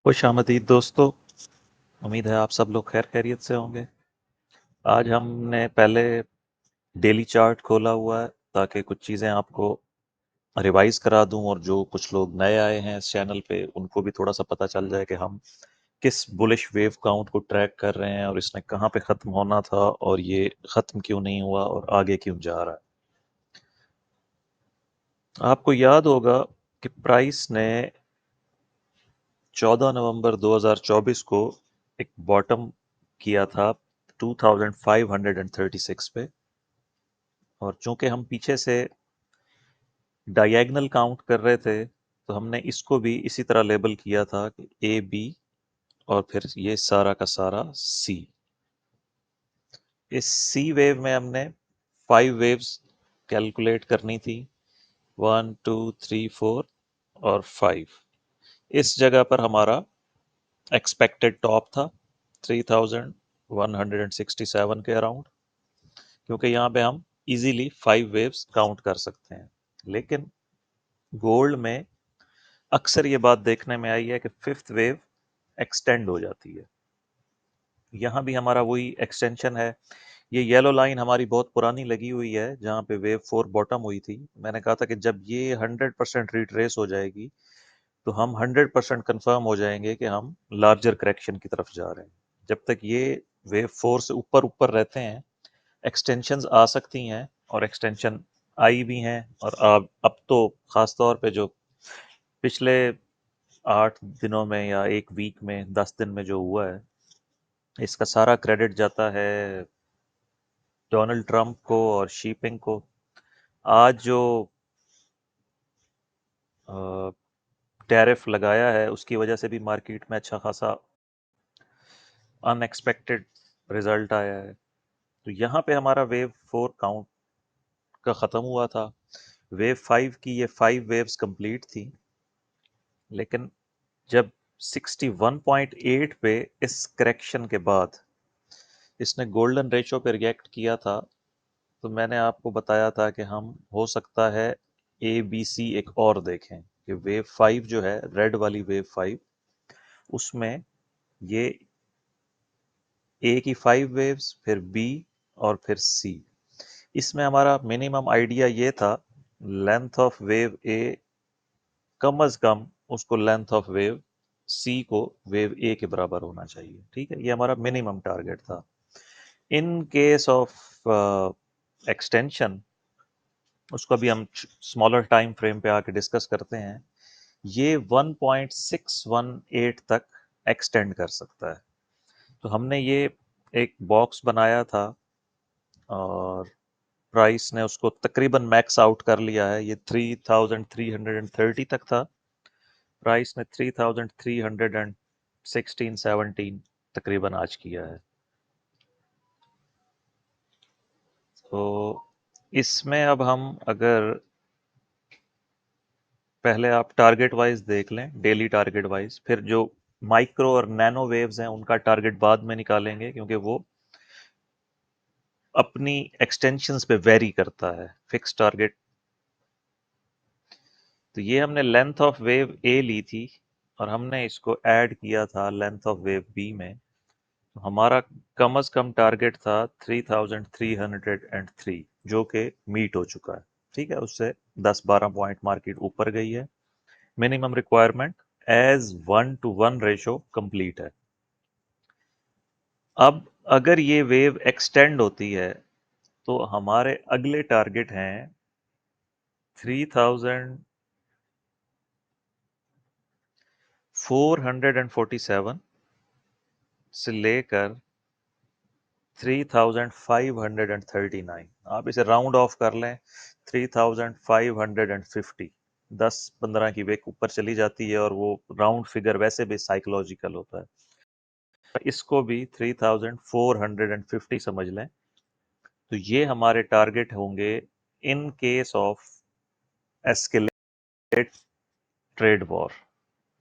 खुश आमदीद दोस्तों। उम्मीद है आप सब लोग खैर खैरियत से होंगे। आज हमने पहले डेली चार्ट खोला हुआ है ताकि कुछ चीज़ें आपको रिवाइज करा दूं, और जो कुछ लोग नए आए हैं इस चैनल पे उनको भी थोड़ा सा पता चल जाए कि हम किस बुलिश वेव काउंट को ट्रैक कर रहे हैं और इसने कहाँ पे ख़त्म होना था और ये ख़त्म क्यों नहीं हुआ और आगे क्यों जा रहा है। आपको याद होगा कि प्राइस ने 14 नवंबर 2024 को एक बॉटम किया था 2536 पे, और चूंकि हम पीछे से डायगोनल काउंट कर रहे थे तो हमने इसको भी इसी तरह लेबल किया था कि ए बी और फिर ये सारा का सारा सी। इस सी वेव में हमने 5 वेव्स कैलकुलेट करनी थी, 1 2 3 4 और 5। इस जगह पर हमारा एक्सपेक्टेड टॉप था 3167 के अराउंड, क्योंकि यहाँ पे हम इजीली 5 वेव्स काउंट कर सकते हैं। लेकिन गोल्ड में अक्सर ये बात देखने में आई है कि 5th वेव एक्सटेंड हो जाती है। यहाँ भी हमारा वही एक्सटेंशन है। ये येलो लाइन हमारी बहुत पुरानी लगी हुई है जहाँ पे वेव 4 बॉटम हुई थी। मैंने कहा था कि जब ये 100% रिट्रेस हो जाएगी तो हम 100% कंफर्म हो जाएंगे कि हम लार्जर करेक्शन की तरफ जा रहे हैं। जब तक ये वेव 4 से ऊपर ऊपर रहते हैं एक्सटेंशंस आ सकती हैं, और एक्सटेंशन आई भी हैं। और अब तो ख़ास तौर पे जो पिछले 8 दिनों में या एक वीक में 10 दिन में जो हुआ है, इसका सारा क्रेडिट जाता है डोनाल्ड ट्रंप को और शीपिंग को। आज जो टैरिफ लगाया है उसकी वजह से भी मार्केट में अच्छा खासा अनएक्सपेक्टेड रिजल्ट आया है। तो यहाँ पे हमारा वेव 4 काउंट का ख़त्म हुआ था। वेव 5 की ये 5 वेव्स कंप्लीट थी, लेकिन जब 61.8 पे इस करेक्शन के बाद इसने गोल्डन रेशो पे रिएक्ट किया था, तो मैंने आपको बताया था कि हम हो सकता है ए बी सी एक और देखें कि वेव 5 जो है रेड वाली वेव 5, उसमें ये ए की 5 वेव्स, फिर बी और फिर सी। इसमें हमारा मिनिमम आइडिया ये था लेंथ ऑफ वेव ए कम अज कम उसको लेंथ ऑफ वेव सी को वेव ए के बराबर होना चाहिए। ठीक है, ये हमारा मिनिमम टारगेट था। इन केस ऑफ एक्सटेंशन, उसको अभी हम स्मॉलर टाइम फ्रेम पे आके डिस्कस करते हैं। ये 1.618 तक एक्सटेंड कर सकता है। तो हमने ये एक बॉक्स बनाया था और प्राइस ने उसको तकरीबन मैक्स आउट कर लिया है। ये 3330 तक था। प्राइस ने 3316-17 तकरीबन आज किया है। तो इसमें अब हम अगर पहले आप टारगेट वाइज देख लें, डेली टारगेट वाइज, फिर जो माइक्रो और नैनो वेव्स हैं उनका टारगेट बाद में निकालेंगे, क्योंकि वो अपनी एक्सटेंशंस पे वेरी करता है। फिक्स टारगेट, तो ये हमने लेंथ ऑफ वेव ए ली थी और हमने इसको ऐड किया था लेंथ ऑफ वेव बी में। तो हमारा कम अज कम टारगेट था 3303 जो कि मीट हो चुका है। ठीक है, उससे 10-12 पॉइंट मार्केट ऊपर गई है। Minimum requirement as 1:1 ratio complete है। अब अगर ये वेव एक्सटेंड होती है तो हमारे अगले टारगेट हैं 3447 से लेकर 3539। आप इसे राउंड ऑफ कर लें 3550। 10-15 की वेक ऊपर चली जाती है और वो राउंड फिगर वैसे भी साइकोलॉजिकल होता है। इसको भी 3450 समझ लें। तो ये हमारे टारगेट होंगे in case of escalate trade war,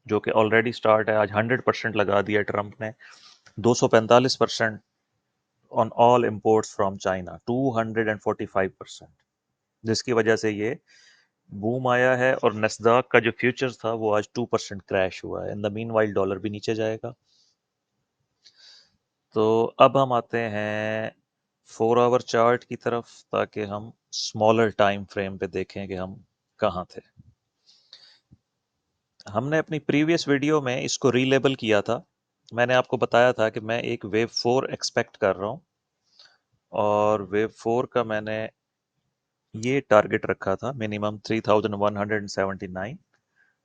जो कि ऑलरेडी स्टार्ट है। आज 100% लगा दिया ट्रंप ने, 245% on all imports from China, 245%, जिसकी वजह से ये बूम आया है और नस्दाक का जो फ्यूचर था वो आज 2% क्रैश हुआ है। In the mean while dollar भी नीचे जाएगा। तो अब हम आते हैं 4 आवर चार्ट की तरफ, ताकि हम स्मॉलर टाइम फ्रेम पे देखें कि हम कहाँ थे। हमने अपनी प्रीवियस वीडियो में इसको रीलेबल किया था। मैंने आपको बताया था कि मैं एक वेव 4 एक्सपेक्ट कर रहा हूँ, और वेव 4 का मैंने ये टारगेट रखा था मिनिमम 3179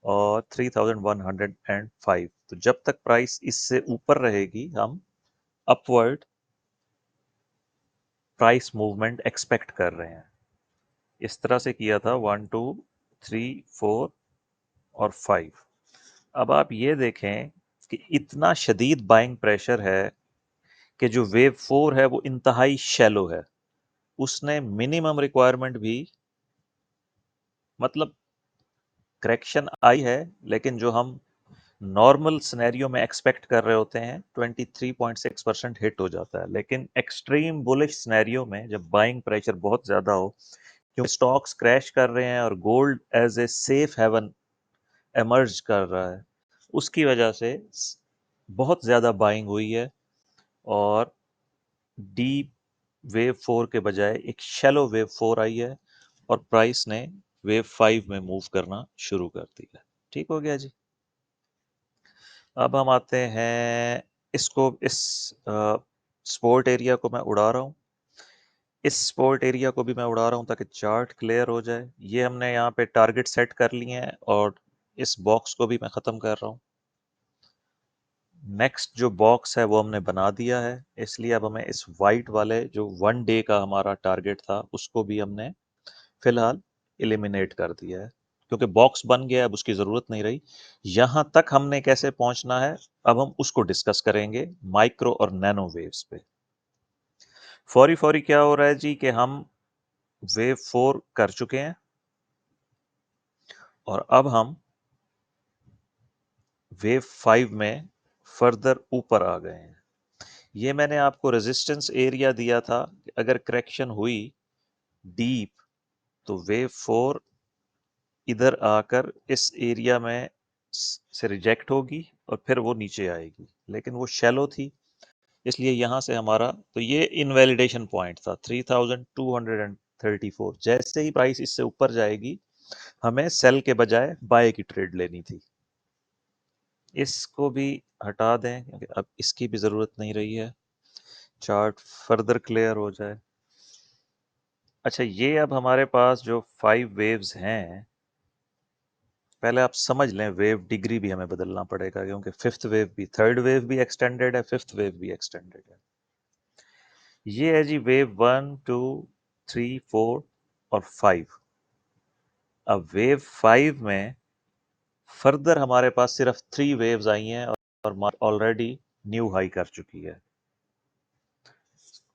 और 3105। तो जब तक प्राइस इससे ऊपर रहेगी हम अपवर्ड प्राइस मूवमेंट एक्सपेक्ट कर रहे हैं। इस तरह से किया था 1 2 3 4 और 5। अब आप ये देखें कि इतना शदीद बाइंग प्रेशर है कि जो वेव 4 है वो इंतहाई शैलो है। उसने मिनिमम रिक्वायरमेंट भी, मतलब करेक्शन आई है, लेकिन जो हम नॉर्मल सिनेरियो में एक्सपेक्ट कर रहे होते हैं 23.6% हिट हो जाता है। लेकिन एक्सट्रीम बुलिश सिनेरियो में जब बाइंग प्रेशर बहुत ज़्यादा हो, क्योंकि स्टॉक्स क्रैश कर रहे हैं और gold as a safe haven emerge कर रहा है, उसकी वजह से बहुत ज़्यादा बाइंग हुई है और डीप वेव 4 के बजाय एक शैलो वेव 4 आई है और प्राइस ने वेव 5 में मूव करना शुरू कर दिया। ठीक हो गया जी। अब हम आते हैं इसको, इस स्पोर्ट एरिया को मैं उड़ा रहा हूँ। इस स्पोर्ट एरिया को भी मैं उड़ा रहा हूँ ताकि चार्ट क्लियर हो जाए। ये हमने यहाँ पे टारगेट सेट कर लिए हैं और इस बॉक्स को भी मैं ख़त्म कर रहा हूँ। नेक्स्ट जो बॉक्स है वो हमने बना दिया है, इसलिए अब हमें इस वाइट वाले जो 1 डे का हमारा टारगेट था उसको भी हमने फिलहाल एलिमिनेट कर दिया है, क्योंकि बॉक्स बन गया, अब उसकी ज़रूरत नहीं रही। यहाँ तक हमने कैसे पहुँचना है अब हम उसको डिस्कस करेंगे माइक्रो और नैनो वेव्स पे। फौरी फौरी क्या हो रहा है जी कि हम वेव 4 कर चुके हैं और अब हम वेव 5 में फर्दर ऊपर आ गए हैं। ये मैंने आपको रेजिस्टेंस एरिया दिया था कि अगर करेक्शन हुई डीप तो वेव 4 इधर आकर इस एरिया में से रिजेक्ट होगी और फिर वो नीचे आएगी, लेकिन वो शैलो थी, इसलिए यहाँ से हमारा तो ये इनवैलिडेशन पॉइंट था 3234। जैसे ही प्राइस इससे ऊपर जाएगी हमें सेल के बजाय बाय की ट्रेड लेनी थी। इसको भी हटा दें क्योंकि अब इसकी भी ज़रूरत नहीं रही है, चार्ट फर्दर क्लियर हो जाए। अच्छा, ये अब हमारे पास जो 5 वेव्स हैं, पहले आप समझ लें वेव डिग्री भी हमें बदलना पड़ेगा, क्योंकि फिफ्थ वेव भी, थर्ड वेव भी एक्सटेंडेड है, फिफ्थ वेव भी एक्सटेंडेड है। ये है जी वेव 1 2 3 4 और 5। अब वेव 5 में फर्दर हमारे पास सिर्फ 3 वेव्स आई हैं और ऑलरेडी न्यू हाई कर चुकी है।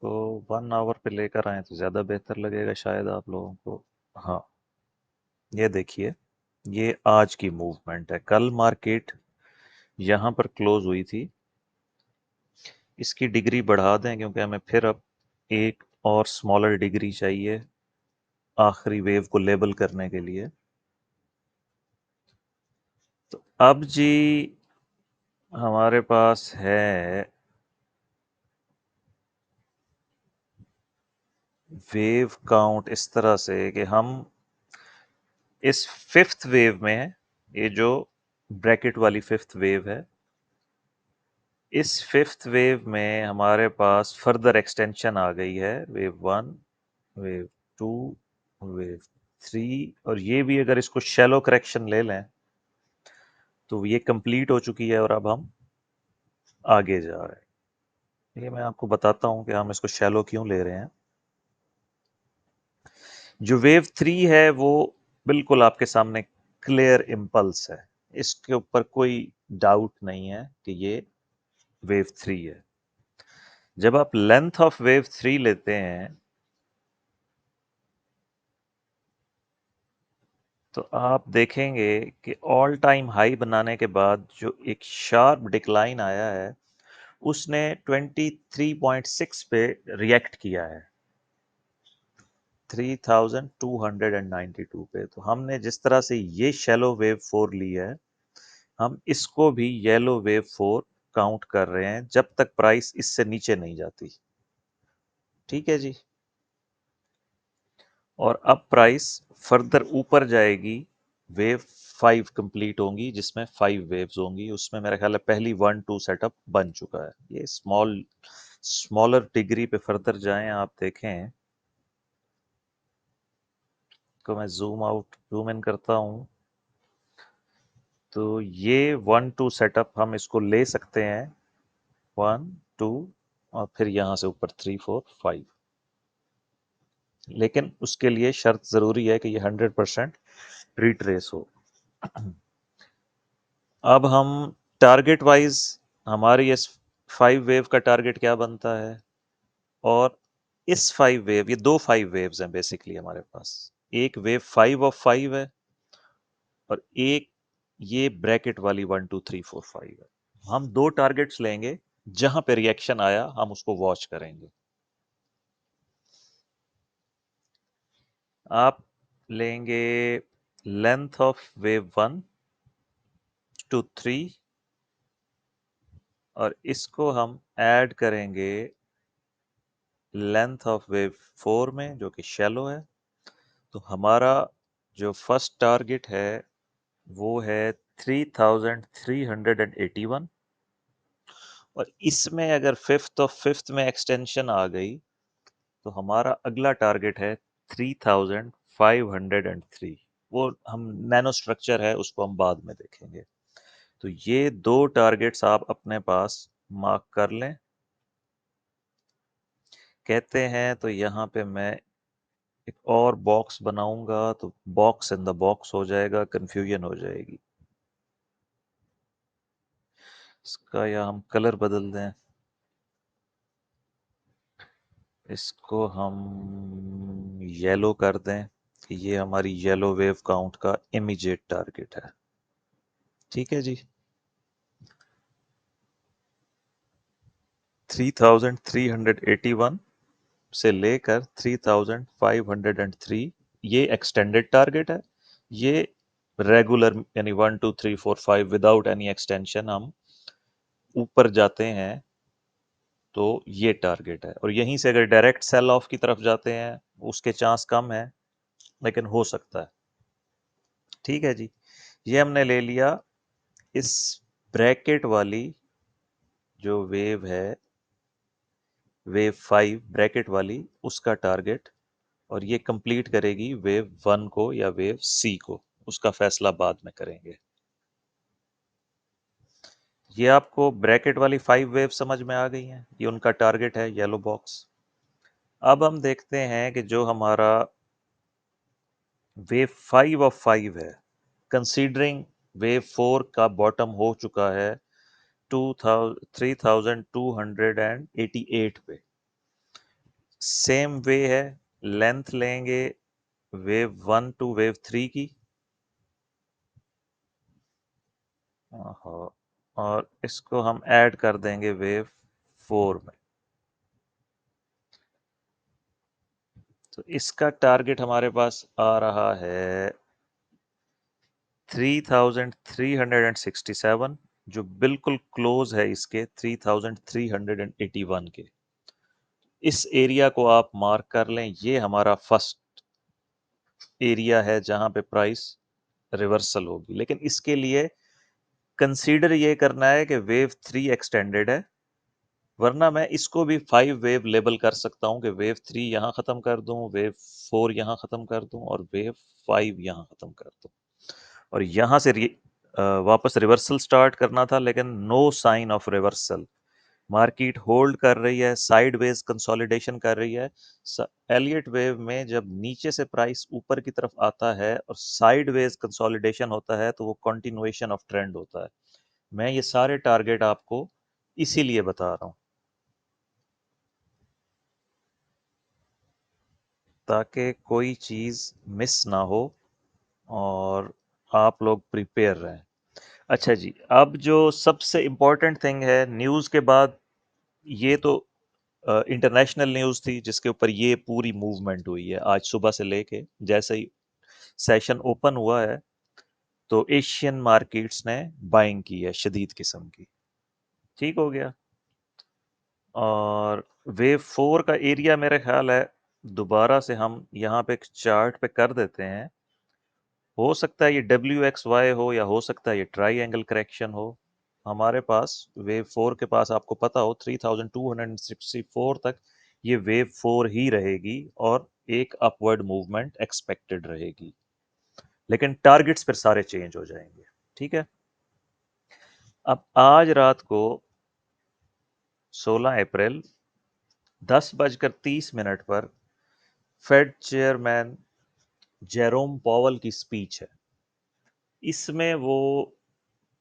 तो 1 आवर पे लेकर आए तो ज़्यादा बेहतर लगेगा शायद आप लोगों को। हाँ, ये देखिए, ये आज की मूवमेंट है। कल मार्केट यहाँ पर क्लोज हुई थी। इसकी डिग्री बढ़ा दें क्योंकि हमें फिर अब एक और स्मॉलर डिग्री चाहिए आखिरी वेव को लेबल करने के लिए। तो अब जी हमारे पास है वेव काउंट इस तरह से कि हम इस फिफ्थ वेव में हैं, ये जो ब्रैकेट वाली फिफ्थ वेव है, इस फिफ्थ वेव में हमारे पास फर्दर एक्सटेंशन आ गई है। वेव 1, वेव 2, वेव 3, और ये भी अगर इसको शैलो करेक्शन ले लें तो ये कंप्लीट हो चुकी है और अब हम आगे जा रहे हैं। ये मैं आपको बताता हूँ कि हम इसको शैलो क्यों ले रहे हैं। जो वेव 3 है वो बिल्कुल आपके सामने क्लियर इम्पल्स है, इसके ऊपर कोई डाउट नहीं है कि ये वेव 3 है। जब आप लेंथ ऑफ वेव 3 लेते हैं तो आप देखेंगे कि ऑल टाइम हाई बनाने के बाद जो एक शार्प डिक्लाइन आया है उसने 23.6 पे रिएक्ट किया है। 3292 पे। तो हमने जिस तरह से ये शैलो वेव 4 ली है, हम इसको भी येलो वेव 4 काउंट कर रहे हैं जब तक प्राइस इससे नीचे नहीं जाती। ठीक है जी। और अब प्राइस फर्दर ऊपर जाएगी, वेव 5 कंप्लीट होंगी जिसमें 5 वेव्स होंगी। उसमें मेरा ख्याल है पहली 1-2 सेटअप बन चुका है। ये स्मॉलर डिग्री पे फर्दर जाएं, आप देखें तो मैं जूम इन करता हूं, तो ये 1-2 सेटअप हम इसको ले सकते हैं, 1-2, और फिर यहां से ऊपर 3-4-5। लेकिन उसके लिए शर्त जरूरी है कि ये 100% रिट्रेस हो। अब हम टारगेट वाइज, हमारी इस 5 वेव का टारगेट क्या बनता है, और इस 5 वेव, ये दो 5 वेव्स हैं बेसिकली हमारे पास। एक वेव 5 है, और एक ये ब्रैकेट वाली 1 2 3 4 5 है। हम दो टारगेट्स लेंगे, जहां पे रिएक्शन आया हम उसको वॉच करेंगे। आप लेंगे लेंथ ऑफ वेव 1 to 3, और इसको हम ऐड करेंगे लेंथ ऑफ वेव 4 में, जो कि शैलो है। तो हमारा जो फर्स्ट टारगेट है वो है 3381, और इसमें अगर फिफ्थ में एक्सटेंशन आ गई तो हमारा अगला टारगेट है 3503। वो हम नैनो स्ट्रक्चर है, उसको हम बाद में देखेंगे। तो ये दो टारगेट्स आप अपने पास मार्क कर लें। कहते हैं तो यहाँ पे मैं एक और बॉक्स बनाऊंगा, तो बॉक्स इन द बॉक्स हो जाएगा, कंफ्यूजन हो जाएगी। इसका या हम कलर बदल दें, इसको हम येलो कर दें कि ये हमारी येलो वेव काउंट का इमीडिएट टारगेट है। ठीक है जी। 3381 से लेकर 3503 ये एक्सटेंडेड टारगेट है। ये रेगुलर यानी 1 2 3 4 5 विदाउट एनी एक्सटेंशन हम ऊपर जाते हैं तो ये टारगेट है। और यहीं से अगर डायरेक्ट सेल ऑफ की तरफ जाते हैं उसके चांस कम है, लेकिन हो सकता है। ठीक है जी। ये हमने ले लिया इस ब्रैकेट वाली जो वेव है, वेव 5 ब्रैकेट वाली, उसका टारगेट। और ये कंप्लीट करेगी वेव 1 को या वेव सी को, उसका फैसला बाद में करेंगे। ये आपको ब्रैकेट वाली 5 वेव समझ में आ गई हैं, ये उनका टारगेट है, येलो बॉक्स। अब हम देखते हैं कि जो हमारा वेव 5 है, कंसीडरिंग वेव 4 का बॉटम हो चुका है 3288 पे। सेम वे है, लेंथ लेंगे वेव 1 टू वेव 3 की, और इसको हम ऐड कर देंगे वेव 4 में। तो इसका टारगेट हमारे पास आ रहा है 3367, जो बिल्कुल क्लोज है इसके 3381 के। इस एरिया को आप मार्क कर लें, ये हमारा फर्स्ट एरिया है जहां पे प्राइस रिवर्सल होगी। लेकिन इसके लिए कंसीडर ये करना है कि वेव 3 एक्सटेंडेड है, वरना मैं इसको भी 5 वेव लेबल कर सकता हूं कि वेव 3 यहां खत्म कर दूं, वेव 4 यहां खत्म कर दूं, और वेव 5 यहां खत्म कर दूं। और यहां से वापस रिवर्सल स्टार्ट करना था, लेकिन no sign of reversal. Market hold कर रही है, साइडवेज कंसोलिडेशन कर रही है। एलियट वेव में जब नीचे से प्राइस ऊपर की तरफ आता है और साइडवेज कंसोलिडेशन होता है, तो वो कंटिन्यूएशन ऑफ ट्रेंड होता है। मैं ये सारे टारगेट आपको इसीलिए बता रहा हूं, ताकि कोई चीज मिस ना हो और आप लोग प्रिपेयर रहें। अच्छा जी, अब जो सबसे इम्पोर्टेंट थिंग है न्यूज़ के बाद, ये तो इंटरनेशनल न्यूज़ थी जिसके ऊपर ये पूरी मूवमेंट हुई है आज सुबह से लेके जैसे ही सेशन ओपन हुआ है, तो एशियन मार्केट्स ने बाइंग की है शदीद किस्म की। ठीक हो गया। और वेव 4 का एरिया मेरा ख्याल है दोबारा से हम यहाँ पे एक चार्ट पे कर देते हैं। हो सकता है ये WXY हो या हो सकता है ये ट्राई एंगल करेक्शन हो। हमारे पास वेव 4 के पास आपको पता हो 3264 तक ये वेव 4 ही रहेगी और एक अपवर्ड मूवमेंट एक्सपेक्टेड रहेगी, लेकिन टारगेट्स फिर सारे चेंज हो जाएंगे। ठीक है। अब आज रात को 16 अप्रैल 10:30 पर फेड चेयरमैन जेरोम पॉवल की स्पीच है। इसमें वो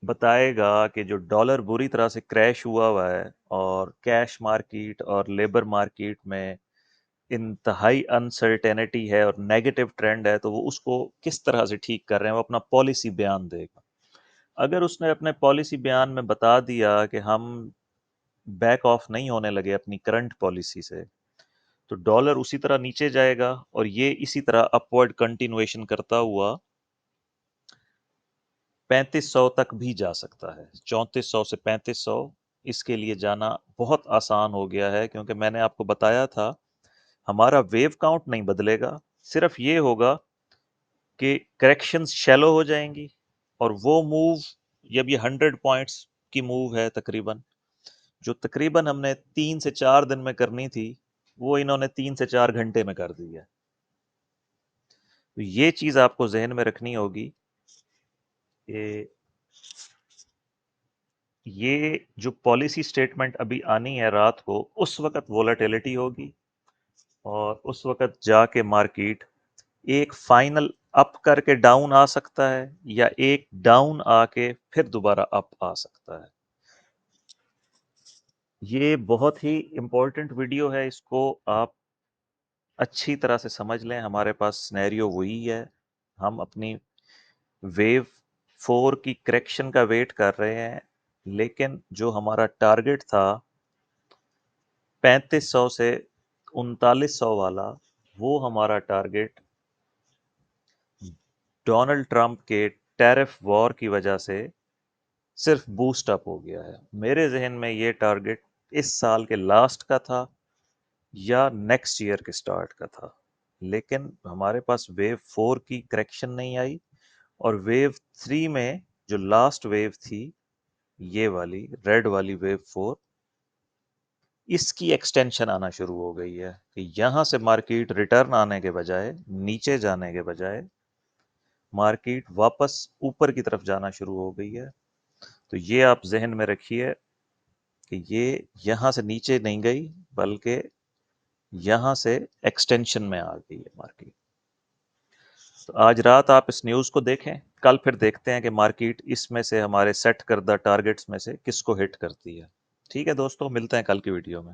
बताएगा कि जो डॉलर बुरी तरह से क्रैश हुआ है और कैश मार्केट और लेबर मार्केट में इंतहाई अनसर्टेनिटी है और नेगेटिव ट्रेंड है, तो वो उसको किस तरह से ठीक कर रहे हैं, वो अपना पॉलिसी बयान देगा। अगर उसने अपने पॉलिसी बयान में बता दिया कि हम बैक ऑफ नहीं होने लगे अपनी करंट पॉलिसी से, तो डॉलर उसी तरह नीचे जाएगा और ये इसी तरह अपवर्ड कंटिन्यूएशन करता हुआ 3500 तक भी जा सकता है। 3400 से 3500 इसके लिए जाना बहुत आसान हो गया है, क्योंकि मैंने आपको बताया था हमारा वेव काउंट नहीं बदलेगा, सिर्फ ये होगा कि करेक्शंस शैलो हो जाएंगी और वो मूव, जब ये 100 पॉइंट्स की मूव है तकरीबन, जो तकरीबन हमने 3 से 4 दिन में करनी थी, वो इन्होंने 3 से 4 घंटे में कर दी है। तो ये चीज आपको जहन में रखनी होगी कि ये जो पॉलिसी स्टेटमेंट अभी आनी है रात को, उस वक्त वोलेटिलिटी होगी और उस वक्त जाके मार्केट एक फाइनल अप करके डाउन आ सकता है या एक डाउन आके फिर दोबारा अप आ सकता है। ये बहुत ही इंपॉर्टेंट वीडियो है, इसको आप अच्छी तरह से समझ लें। हमारे पास सिनेरियो वही है, हम अपनी वेव 4 की करेक्शन का वेट कर रहे हैं, लेकिन जो हमारा टारगेट था 3500 से 3900 वाला, वो हमारा टारगेट डोनाल्ड ट्रंप के टैरिफ वॉर की वजह से सिर्फ बूस्ट अप हो गया है। मेरे जहन में ये टारगेट इस साल के लास्ट का था या नेक्स्ट ईयर के स्टार्ट का था, लेकिन हमारे पास वेव 4 की करेक्शन नहीं आई और वेव 3 में जो लास्ट वेव थी, ये वाली रेड वाली वेव 4, इसकी एक्सटेंशन आना शुरू हो गई है कि यहां से मार्केट रिटर्न आने के बजाय, नीचे जाने के बजाय, मार्केट वापस ऊपर की तरफ जाना शुरू हो गई है। तो ये आप जहन में रखिए कि ये यहां से नीचे नहीं गई, बल्कि यहां से एक्सटेंशन में आ गई है मार्केट। तो आज रात आप इस न्यूज़ को देखें, कल फिर देखते हैं कि मार्केट इसमें से हमारे सेट करदा टारगेट्स में से किसको हिट करती है। ठीक है दोस्तों, मिलते हैं कल की वीडियो में।